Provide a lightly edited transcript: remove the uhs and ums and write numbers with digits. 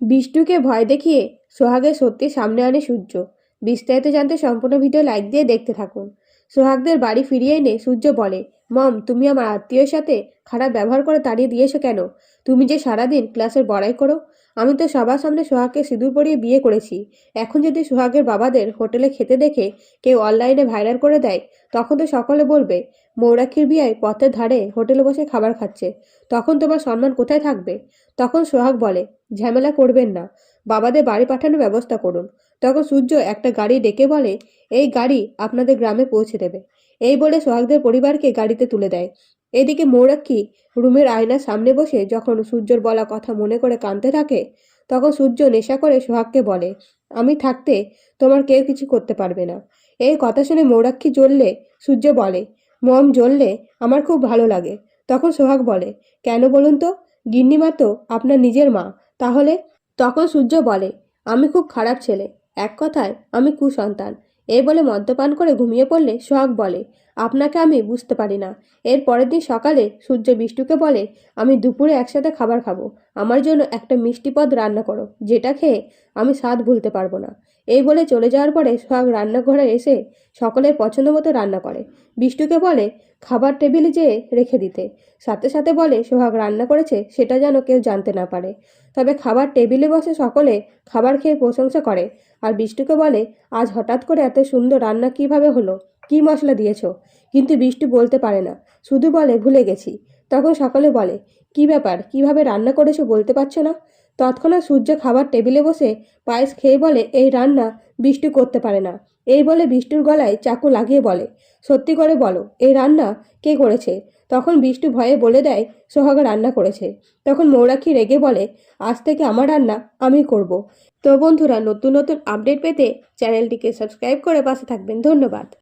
বিষ্টুকে ভয় দেখিয়ে সোহাগের সত্যি সামনে আনে সূর্য। বিস্তারিত জানতে সম্পূর্ণ ভিডিও লাইক দিয়ে দেখতে থাকুন। সোহাগদের বাড়ি ফিরিয়ে এনে সূর্য বলে, মম, তুমি আমার আত্মীয়ের সাথে খারাপ ব্যবহার করে তাড়িয়ে দিয়েছো কেন? তুমি যে সারাদিন ক্লাসের বড়াই করো। আমি তো সবার সামনে সোহাগকে সিঁদুর পরিয়ে বিয়ে করেছি। এখন যদি সোহাগের বাবাদের হোটেলে খেতে দেখে কেউ অনলাইনে ভাইরাল করে দেয়, তখন তো সকলে বলবে মৌরাক্ষীর বিয়ায় পথের ধারে হোটেলে বসে খাবার খাচ্ছে। তখন তোমার সম্মান কোথায় থাকবে? তখন সোহাগ বলে, ঝামেলা করবেন না, বাবাদের বাড়ি পাঠানোর ব্যবস্থা করুন। তখন সূর্য একটা গাড়ি ডেকে বলে, এই গাড়ি আপনাদের গ্রামে পৌঁছে দেবে। এই বলে সোহাগদের পরিবারকে গাড়িতে তুলে দেয়। এদিকে মৌরাক্ষী রুমের আয়নার সামনে বসে যখন সূর্যর বলা কথা মনে করে কাঁদতে থাকে, তখন সূর্য নেশা করে সোহাগকে বলে, আমি থাকতে তোমার কেউ কিছু করতে পারবে না। এই কথা শুনে মৌরাক্ষী জ্বললে সূর্য বলে, মম, জ্বললে আমার খুব ভালো লাগে। তখন সোহাগ বলে, কেন বলুন তো? গিন্নিমা তো আপনার নিজের মা। তাহলে? তখন সূর্য বলে, আমি খুব খারাপ ছেলে, এক কথায় আমি কুসন্তান। এই বলে মদ্যপান করে ঘুমিয়ে পড়লে সোহাগ বলে, আপনাকে আমি বুঝতে পারি না। এর পরের দিন সকালে সূর্য বিষ্টুকে বলে, আমি দুপুরে একসাথে খাবার খাবো, আমার জন্য একটা মিষ্টি পদ রান্না করো, যেটা খেয়ে আমি স্বাদ ভুলতে পারবো না। এই বলে চলে যাওয়ার পরে সোহাগ রান্নাঘরে এসে সকলের পছন্দ মতো রান্না করে। বিষ্টুকে বলে খাবার টেবিলে যেয়ে রেখে দিতে। সাথে সাথে বলে সোহাগ রান্না করেছে সেটা যেন কেউ জানতে না পারে। তবে খাবার টেবিলে বসে সকলে খাবার খেয়ে প্রশংসা করে। আর বিষ্টুকে বলে, আজ হঠাৎ করে এত সুন্দর রান্না কিভাবে হলো? কি মশলা দিয়েছো? কিন্তু বিষ্টু বলতে পারে না, শুধু বলে ভুলে গেছি। তখন সকলে বলে, কি ব্যাপার, কিভাবে রান্না করেছো বলতে পারছো না? তৎক্ষণাৎ সূর্য খাবার টেবিলে বসে পায়েস খেয়ে বলে, এই রান্না বিষ্টু করতে পারে না। এই বলে বিষ্টুর গলায় চাকু লাগিয়ে বলে, সত্যি করে বলো, এই রান্না কে করেছে? তখন বিষ্টু ভয়ে বলে দেয়, সোহাগ রান্না করেছে। তখন মৌরাক্ষী রেগে বলে, আজ থেকে আমার রান্না আমি করব। তো বন্ধুরা, নতুন নতুন আপডেট পেতে চ্যানেলটিকে সাবস্ক্রাইব করে পাশে থাকবেন। ধন্যবাদ।